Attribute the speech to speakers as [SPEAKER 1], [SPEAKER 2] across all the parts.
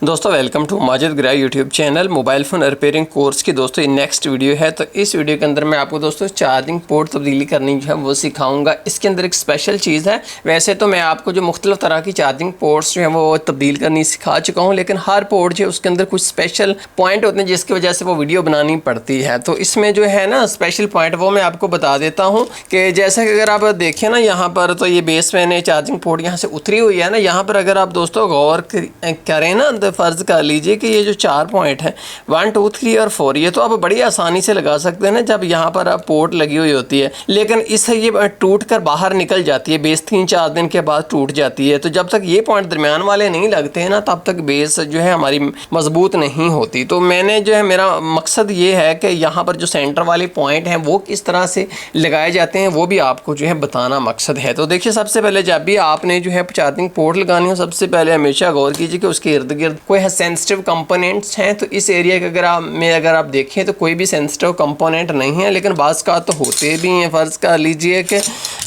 [SPEAKER 1] दोस्तों welcome to Majid ग्रा YouTube channel. Mobile phone repairing course की दोस्तों ये नेक्स्ट वीडियो है। तो इस वीडियो के अंदर मैं आपको दोस्तों चार्जिंग पोर्ट तब्दीली करनी जो है वो सिखाऊंगा। इसके अंदर एक स्पेशल चीज़ है। वैसे तो मैं आपको जो मुख्तलिफ तरह की चार्जिंग पोर्ट्स जो है वो तब्दील करनी सिखा चुका हूँ, लेकिन हर पोर्ट जो है उसके अंदर कुछ स्पेशल पॉइंट होते हैं जिसकी वजह से वो वीडियो बनानी पड़ती है। तो इसमें जो है ना स्पेशल पॉइंट वो मैं आपको बता देता हूँ कि जैसा कि अगर आप देखें ना यहाँ पर, तो ये बेस मैंने चार्जिंग पोर्ट यहाँ से उतरी हुई है ना। यहाँ पर अगर आप दोस्तों गौर करें ना, फ़र्ज़ कर लीजिए कि ये जो 4 पॉइंट हैं 1 2 3 और 4, ये तो आप बड़ी आसानी से लगा सकते हैं ना जब यहाँ पर आप पोर्ट लगी हुई होती है, लेकिन इससे ये टूट कर बाहर निकल जाती है। बेस 3-4 दिन के बाद टूट जाती है। तो जब तक ये पॉइंट दरमियान वाले नहीं लगते हैं ना, तब तक बेस जो है हमारी मजबूत नहीं होती। तो मैंने जो है, मेरा मकसद ये है कि यहाँ पर जो सेंटर वाले पॉइंट हैं वो किस तरह से लगाए जाते हैं वो भी आपको जो है बताना मकसद है। तो देखिए, सबसे पहले जब भी आपने जो है चार्जिंग पोर्ट लगानी हो, सबसे पहले हमेशा गौर कीजिए कि उसके इर्द गिर्द कोई सेंसिटिव कंपोनेंट्स हैं। तो इस एरिया के अगर आप देखें तो कोई भी सेंसिटिव कंपोनेंट नहीं है, लेकिन बाज़ का तो होते भी हैं। फ़र्ज़ कर लीजिए कि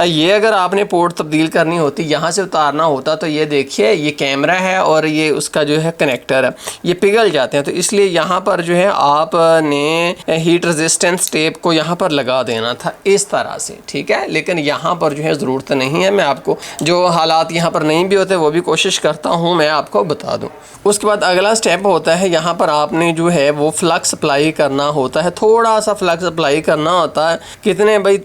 [SPEAKER 1] ये अगर आपने पोर्ट तब्दील करनी होती, यहाँ से उतारना होता, तो ये देखिए ये कैमरा है और ये उसका जो है कनेक्टर है, ये पिघल जाते हैं। तो इसलिए यहाँ पर जो है आपने हीट रेजिस्टेंस टेप को यहाँ पर लगा देना था इस तरह से, ठीक है। लेकिन यहाँ पर जो है ज़रूरत नहीं है। मैं आपको जो हालात यहाँ पर नहीं भी होते वो भी कोशिश करता हूँ मैं आपको बता दूँ। उसके बाद अगला स्टेप होता है, यहाँ पर आपने जो है वो फ्लक्स अप्लाई करना होता है। थोड़ा सा फ्लक्स अप्लाई करना होता है। कितने भाई?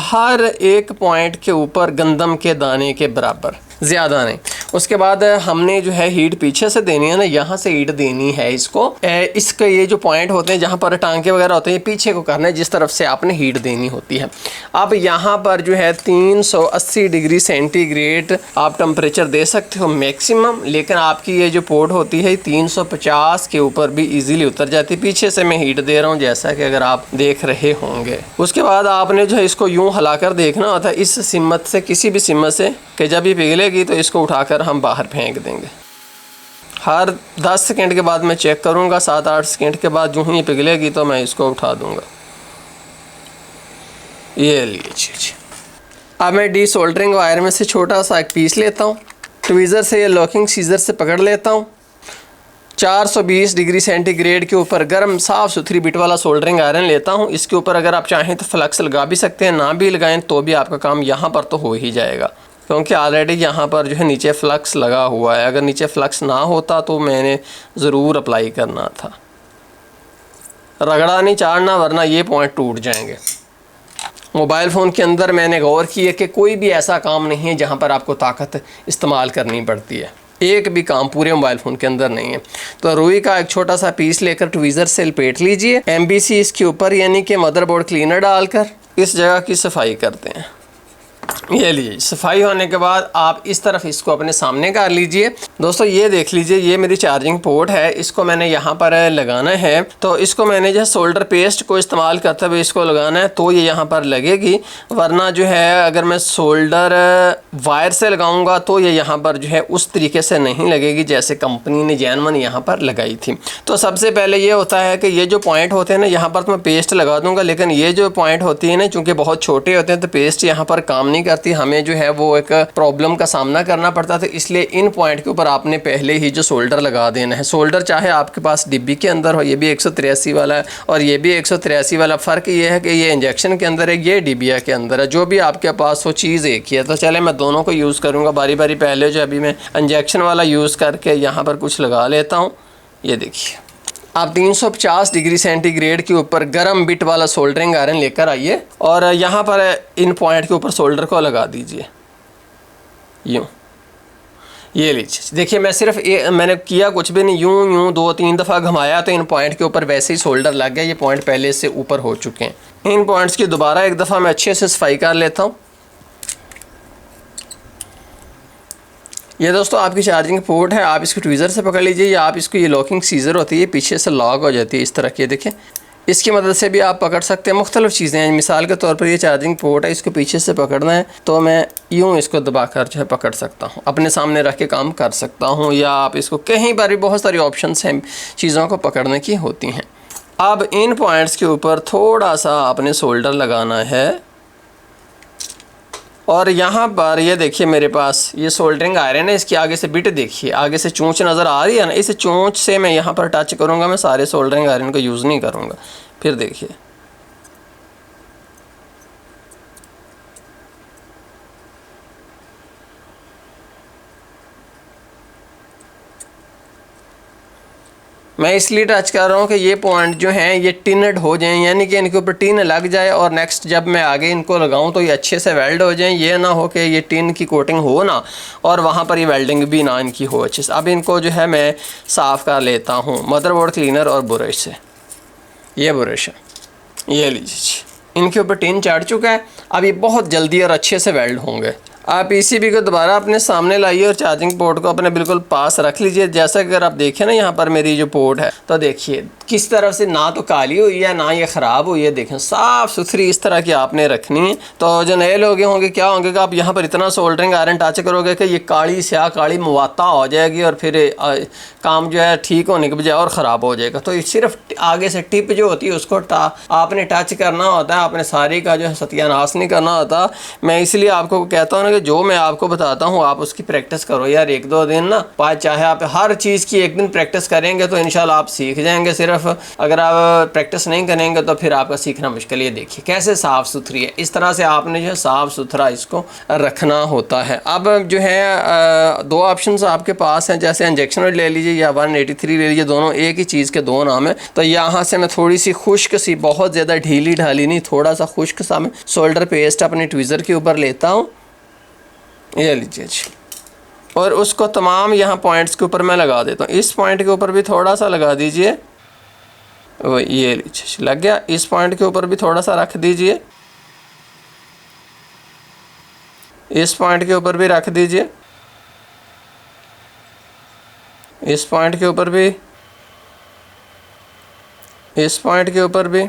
[SPEAKER 1] हर एक पॉइंट के ऊपर गंदम के दाने के बराबर, ज़्यादा नहीं। उसके बाद हमने जो है हीट पीछे से देनी है ना, यहाँ से हीट देनी है इसको। इसके ये जो पॉइंट होते हैं जहाँ पर टांके वगैरह होते हैं, ये पीछे को करना है जिस तरफ से आपने हीट देनी होती है। अब यहाँ पर जो है 380 डिग्री सेंटीग्रेड आप टेम्परेचर दे सकते हो मैक्सिमम, लेकिन आपकी ये जो पोर्ट होती है 350 के ऊपर भी इजीली उतर जाती है। पीछे से मैं हीट दे रहा हूँ जैसा कि अगर आप देख रहे होंगे। उसके बाद आपने जो है इसको यूँ हिलाकर देखना होता है इस सिमत से, किसी भी सिमत से, कि जब ये पिघलेगी तो इसको उठाकर हम बाहर फेंक देंगे। हर 10 सेकंड के बाद मैं चेक करूँगा, 7-8 सेकंड के बाद जो ही पिघलेगी तो मैं इसको उठा दूँगा। ये लीजिए। अब मैं डीसोल्डरिंग वायर में से छोटा सा एक पीस लेता हूँ, ट्वीज़र से या लॉकिंग सीजर से पकड़ लेता हूँ। 420 डिग्री सेंटीग्रेड के ऊपर गर्म साफ़ सुथरी बिट वाला सोल्डरिंग आयरन लेता हूँ। इसके ऊपर अगर आप चाहें तो फ्लक्स लगा भी सकते हैं, ना भी लगाएं तो भी आपका काम यहाँ पर तो हो ही जाएगा, क्योंकि ऑलरेडी यहाँ पर जो है नीचे फ्लक्स लगा हुआ है। अगर नीचे फ्लक्स ना होता तो मैंने ज़रूर अप्लाई करना था। रगड़ा नहीं चाड़ना, वरना ये पॉइंट टूट जाएंगे। मोबाइल फ़ोन के अंदर मैंने गौर किया कि कोई भी ऐसा काम नहीं है जहाँ पर आपको ताकत इस्तेमाल करनी पड़ती है। एक भी काम पूरे मोबाइल फ़ोन के अंदर नहीं है। तो रुई का एक छोटा सा पीस लेकर ट्वीज़र से लपेट लीजिए। MBC इसके ऊपर यानी कि मदरबोर्ड क्लीनर डालकर इस जगह की सफाई करते हैं। ये लीजिए, सफाई होने के बाद आप इस तरफ इसको अपने सामने कर लीजिए। दोस्तों ये देख लीजिए, ये मेरी चार्जिंग पोर्ट है, इसको मैंने यहाँ पर लगाना है। तो इसको मैंने जो है सोल्डर पेस्ट को इस्तेमाल करते हुए इसको लगाना है, तो ये यहाँ पर लगेगी। वरना जो है अगर मैं सोल्डर वायर से लगाऊंगा तो ये यहाँ पर जो है उस तरीके से नहीं लगेगी जैसे कंपनी ने जेन्युइन यहाँ पर लगाई थी। तो सबसे पहले ये होता है कि ये जो पॉइंट होते हैं ना, यहाँ पर तो मैं पेस्ट लगा दूँगा, लेकिन ये जो पॉइंट होती है ना, चूँकि बहुत छोटे होते हैं तो पेस्ट यहाँ पर काम नहीं करती। हमें जो है वो एक प्रॉब्लम का सामना करना पड़ता था। इसलिए इन पॉइंट के ऊपर आपने पहले ही जो सोल्डर लगा देना है। सोल्डर चाहे आपके पास डिब्बी के अंदर हो, ये भी 183 वाला है और ये भी 183 वाला। फ़र्क ये है कि ये इंजेक्शन के अंदर है, ये डिबिया के अंदर है। जो भी आपके पास हो चीज़ एक ही है। तो चले मैं दोनों को यूज़ करूँगा बारी बारी। पहले जो अभी मैं इंजेक्शन वाला यूज़ करके यहाँ पर कुछ लगा लेता हूँ। ये देखिए, आप 350 डिग्री सेंटीग्रेड के ऊपर गर्म बिट वाला सोल्डरिंग आयरन लेकर आइए और यहाँ पर इन पॉइंट के ऊपर सोल्डर को लगा दीजिए यूँ। ये लीजिए, देखिए मैं सिर्फ मैंने किया कुछ भी नहीं, यूँ 2-3 दफ़ा घुमाया तो इन पॉइंट के ऊपर वैसे ही सोल्डर लग गया। ये पॉइंट पहले से ऊपर हो चुके हैं। इन पॉइंट्स की दोबारा एक दफ़ा मैं अच्छे से सफाई कर लेता हूँ। ये दोस्तों आपकी चार्जिंग पोर्ट है, आप इसको ट्वीज़र से पकड़ लीजिए या आप इसको, ये लॉकिंग सीज़र होती है, पीछे से लॉक हो जाती है इस तरह की। देखिए, इसकी मदद से भी आप पकड़ सकते हैं। मुख्तलिफ़ चीज़ें हैं। मिसाल के तौर पर ये चार्जिंग पोर्ट है, इसको पीछे से पकड़ना है तो मैं यूँ इसको दबाकर जो है पकड़ सकता हूँ, अपने सामने रख के काम कर सकता हूँ, या आप इसको कहीं पर भी, बहुत सारी ऑप्शंस हैं चीज़ों को पकड़ने की होती हैं। अब इन पॉइंट्स के ऊपर थोड़ा सा आपने सोल्डर लगाना है और यहाँ पर ये देखिए मेरे पास ये सोल्डरिंग आयरन है, इसकी आगे से बिट देखिए, आगे से चोंच नज़र आ रही है ना, इस चोंच से मैं यहाँ पर टच करूँगा, मैं सारे सोल्डरिंग आयरन को यूज़ नहीं करूँगा। फिर देखिए मैं इसलिए टच कर रहा हूँ कि ये पॉइंट जो हैं ये टिनड हो जाएं, यानी कि इनके ऊपर टिन लग जाए और नेक्स्ट जब मैं आगे इनको लगाऊँ तो ये अच्छे से वेल्ड हो जाएं। ये ना हो कि ये टिन की कोटिंग हो ना और वहाँ पर ये वेल्डिंग भी ना इनकी हो अच्छे से। अब इनको जो है मैं साफ़ कर लेता हूँ मदरबोर्ड क्लीनर और ब्रश से। ये ब्रश है, ये लीजिए, इनके ऊपर टिन चढ़ चुका है। अब ये बहुत जल्दी और अच्छे से वेल्ड होंगे। आप पीसीबी को दोबारा अपने सामने लाइए और चार्जिंग पोर्ट को अपने बिल्कुल पास रख लीजिए। जैसा कि अगर आप देखें ना यहाँ पर मेरी जो पोर्ट है तो देखिए किस तरह से ना तो काली हुई है ना ये ख़राब हुई है। देखें साफ़ सुथरी इस तरह की आपने रखनी है। तो जो नए लोग होंगे क्या होंगे कि आप यहाँ पर इतना सोल्डरिंग आयरन टच करोगे कि ये काली स्याह काली मुवात्ता हो जाएगी और फिर काम जो है ठीक होने के बजाय और ख़राब हो जाएगा। तो सिर्फ आगे से टिप जो होती है उसको आपने टच करना होता है, आपने सारी का जो है सत्यानाश नहीं करना होता। मैं इसलिए आपको कहता हूँ कि जो मैं आपको बताता हूँ आप उसकी प्रैक्टिस करो यार, 1-2 दिन ना, चाहे आप हर चीज़ की एक दिन प्रैक्टिस करेंगे तो इंशाल्लाह आप सीख जाएंगे। सिर्फ अगर आप प्रैक्टिस नहीं करेंगे तो फिर आपका सीखना मुश्किल। ये देखिए कैसे साफ़ सुथरी है, इस तरह से आपने जो है साफ़ सुथरा इसको रखना होता है। अब जो है 2 ऑप्शन आपके पास हैं, जैसे इंजेक्शन ऑयल ले लीजिए या 183 ले लीजिए, दोनों एक ही चीज़ के 2 नाम है। तो यहाँ से मैं थोड़ी सी खुश्क सी, बहुत ज़्यादा ढीली ढाली नहीं, थोड़ा सा खुश्क सा मैं शोल्डर पेस्ट अपने ट्वीज़र के ऊपर लेता हूँ। ये लीजिए जी, और उसको तमाम यहाँ पॉइंट्स के ऊपर मैं लगा देता हूँ। इस पॉइंट के ऊपर भी थोड़ा सा लगा दीजिए, वो ये लीजिए लग गया। इस पॉइंट के ऊपर भी थोड़ा सा रख दीजिए, इस पॉइंट के ऊपर भी रख दीजिए, इस पॉइंट के ऊपर भी, इस पॉइंट के ऊपर भी।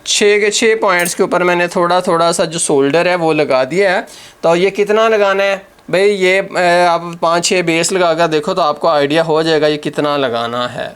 [SPEAKER 1] 6 के 6 पॉइंट्स के ऊपर मैंने थोड़ा थोड़ा सा जो शोल्डर है वो लगा दिया है। तो ये कितना लगाना है भाई, ये आप 5-6 बेस लगा कर देखो तो आपको आइडिया हो जाएगा ये कितना लगाना है।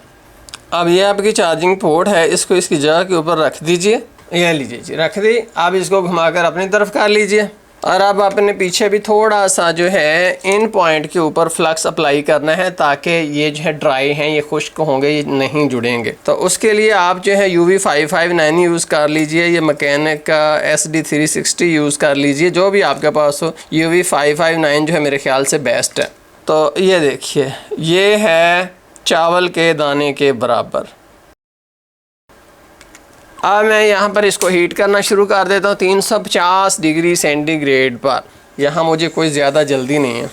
[SPEAKER 1] अब ये आपकी चार्जिंग पोर्ट है, इसको इसकी जगह के ऊपर रख दीजिए। ये लीजिए जी, रख दी। अब इसको घुमाकर अपनी तरफ कर लीजिए और अब अपने पीछे भी थोड़ा सा जो है इन पॉइंट के ऊपर फ्लक्स अप्लाई करना है ताकि ये जो है ड्राई हैं, ये खुश्क होंगे, ये नहीं जुड़ेंगे। तो उसके लिए आप जो है UV 559 यूज़ कर लीजिए, ये मैकेनिक का SD 360 यूज़ कर लीजिए, जो भी आपके पास हो। UV 559 जो है मेरे ख्याल से बेस्ट है। तो ये देखिए ये है चावल के दाने के बराबर। अब मैं यहाँ पर इसको हीट करना शुरू कर देता हूँ 350 डिग्री सेंटीग्रेड पर। यहाँ मुझे कोई ज़्यादा जल्दी नहीं है,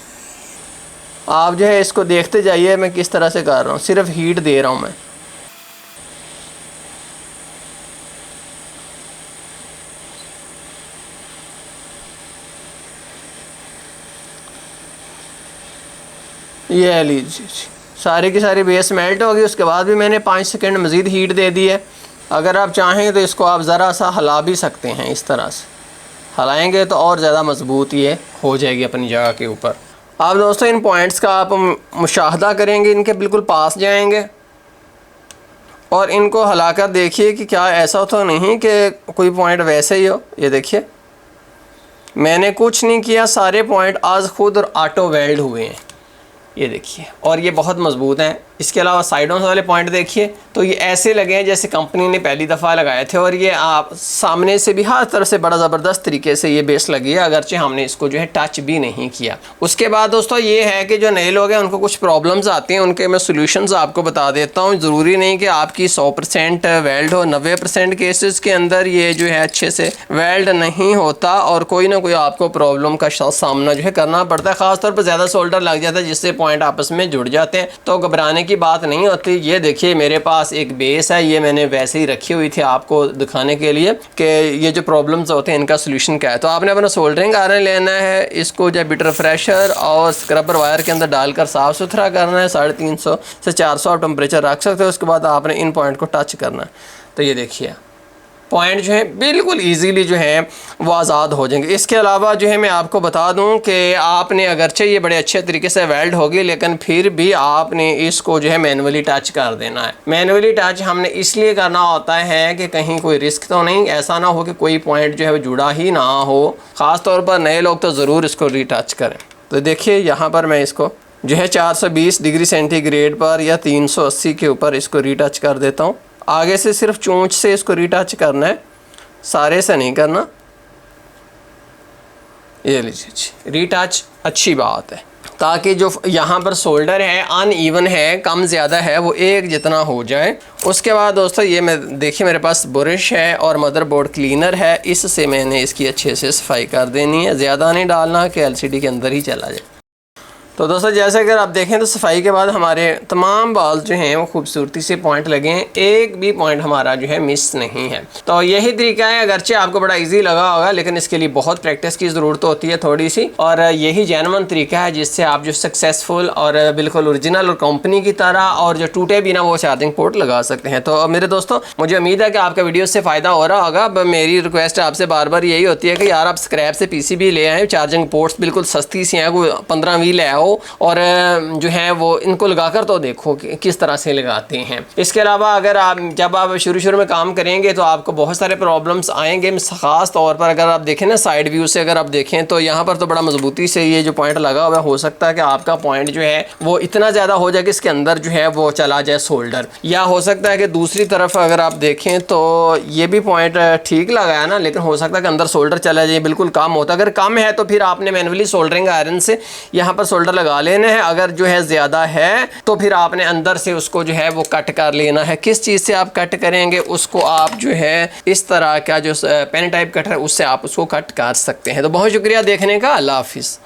[SPEAKER 1] आप जो है इसको देखते जाइए मैं किस तरह से कर रहा हूँ, सिर्फ हीट दे रहा हूँ मैं। ये लीजिए सारी की सारी बेस मेल्ट होगी। उसके बाद भी मैंने 5 सेकंड मज़ीद हीट दे दी है। अगर आप चाहें तो इसको आप ज़रा सा हिला भी सकते हैं, इस तरह से हिलाएंगे तो और ज़्यादा मजबूत ये हो जाएगी अपनी जगह के ऊपर। अब दोस्तों इन पॉइंट्स का आप मुशाहदा करेंगे, इनके बिल्कुल पास जाएंगे और इनको हिलाकर देखिए कि क्या ऐसा तो नहीं कि कोई पॉइंट वैसे ही हो। ये देखिए मैंने कुछ नहीं किया, सारे पॉइंट आज खुद और ऑटो वेल्ड हुए हैं। ये देखिए, और ये बहुत मजबूत हैं। इसके अलावा साइडों वाले पॉइंट देखिए तो ये ऐसे लगे हैं जैसे कंपनी ने पहली दफ़ा लगाए थे, और ये आप सामने से भी हर तरफ से बड़ा ज़बरदस्त तरीके से ये बेस लगी है, अगरचे हमने इसको जो है टच भी नहीं किया। उसके बाद दोस्तों ये है कि जो नए लोग हैं उनको कुछ प्रॉब्लम्स आती हैं, उनके मैं सोल्यूशंस आपको बता देता हूँ। ज़रूरी नहीं कि आपकी 100% वेल्ड हो, 90% केसेस के अंदर ये जो है अच्छे से वेल्ड नहीं होता और कोई ना कोई आपको प्रॉब्लम का सामना जो है करना पड़ता है। ख़ासतौर पर ज़्यादा सोल्डर लग जाता है जिससे पॉइंट आपस में जुड़ जाते हैं, तो घबराने की बात नहीं होती। ये देखिए मेरे पास एक बेस है, ये मैंने वैसे ही रखी हुई थी आपको दिखाने के लिए कि ये जो प्रॉब्लम्स होते हैं इनका सोल्यूशन क्या है। तो आपने अपना सोल्डरिंग आयरन लेना है, इसको जो बिटर फ्रेशर और स्क्रबर वायर के अंदर डालकर साफ़ सुथरा करना है। 350 से 400 आप टेम्परेचर रख सकते हो। उसके बाद आपने इन पॉइंट को टच करना है। तो ये देखिए पॉइंट जो है बिल्कुल ईजीली जो है वो आज़ाद हो जाएंगे। इसके अलावा जो है मैं आपको बता दूं कि आपने अगरचे ये बड़े अच्छे तरीके से वेल्ड होगी, लेकिन फिर भी आपने इसको जो है मैनुअली टच कर देना है। मैनुअली टच हमने इसलिए करना होता है कि कहीं कोई रिस्क तो नहीं, ऐसा ना हो कि कोई पॉइंट जो है वो जुड़ा ही ना हो। ख़ास तौर पर नए लोग तो ज़रूर इसको रीटच करें। तो देखिए यहाँ पर मैं इसको जो है 420 डिग्री सेंटीग्रेड पर या 380 के ऊपर इसको रीटच कर देता हूँ। आगे से सिर्फ चोंच से इसको रीटच करना है, सारे से नहीं करना। ये लीजिए रीटच अच्छी बात है, ताकि जो यहाँ पर शोल्डर है अनइवन है, कम ज़्यादा है, वो एक जितना हो जाए। उसके बाद दोस्तों ये मैं देखिए मेरे पास ब्रश है और मदरबोर्ड क्लीनर है, इससे मैंने इसकी अच्छे से सफाई कर देनी है। ज़्यादा नहीं डालना कि एलसीडी के अंदर ही चला जाए। तो दोस्तों जैसे अगर आप देखें तो सफाई के बाद हमारे तमाम बाल जो हैं वो खूबसूरती से पॉइंट लगे हैं, एक भी पॉइंट हमारा जो है मिस नहीं है। तो यही तरीका है, अगरचे आपको बड़ा इजी लगा होगा लेकिन इसके लिए बहुत प्रैक्टिस की ज़रूरत होती है थोड़ी सी, और यही जेन्युइन तरीका है जिससे आप जो सक्सेसफुल और बिल्कुल ओरिजिनल और कंपनी की तरह और जो टूटे बिना वो चार्जिंग पोर्ट लगा सकते हैं। तो मेरे दोस्तों मुझे उम्मीद है कि आपका वीडियो से फ़ायदा हो रहा होगा। अब मेरी रिक्वेस्ट आपसे बार बार यही होती है कि यार आप स्क्रैप से पीसीबी ले आए, चार्जिंग पोर्ट्स बिल्कुल सस्ती सी हैं, कोई 15-20 ले आओ और जो है वो इनको लगाकर तो देखो कि किस तरह से लगाते हैं। इसके अलावा अगर आप जब आप शुरू में काम करेंगे तो आपको बहुत सारे प्रॉब्लम्स आएंगे। ख़ास तौर पर अगर आप देखें ना साइड व्यू से अगर आप देखें तो यहाँ पर तो बड़ा मजबूती से ये जो पॉइंट लगा हुआ है, हो सकता है कि आपका पॉइंट जो है वो इतना ज़्यादा हो जाए कि इसके अंदर जो है वो चला जाए शोल्डर, या हो सकता है कि दूसरी तरफ अगर आप देखें तो ये भी पॉइंट ठीक लगा है ना, लेकिन हो सकता है कि अंदर शोल्डर चला जाए, बिल्कुल कम होता है। अगर कम है तो फिर आपने मैनुअली सोल्डरिंग आयरन से यहाँ पर शोल्डर लगा लेना है। अगर जो है ज़्यादा है तो फिर आपने अंदर से उसको जो है वो कट कर लेना है। किस चीज़ से आप कट करेंगे, उसको आप जो है इस तरह का जो पेन टाइप कटर है उससे आप उसको कट कर सकते हैं। तो बहुत शुक्रिया देखने का, अल्लाह हाफिज़।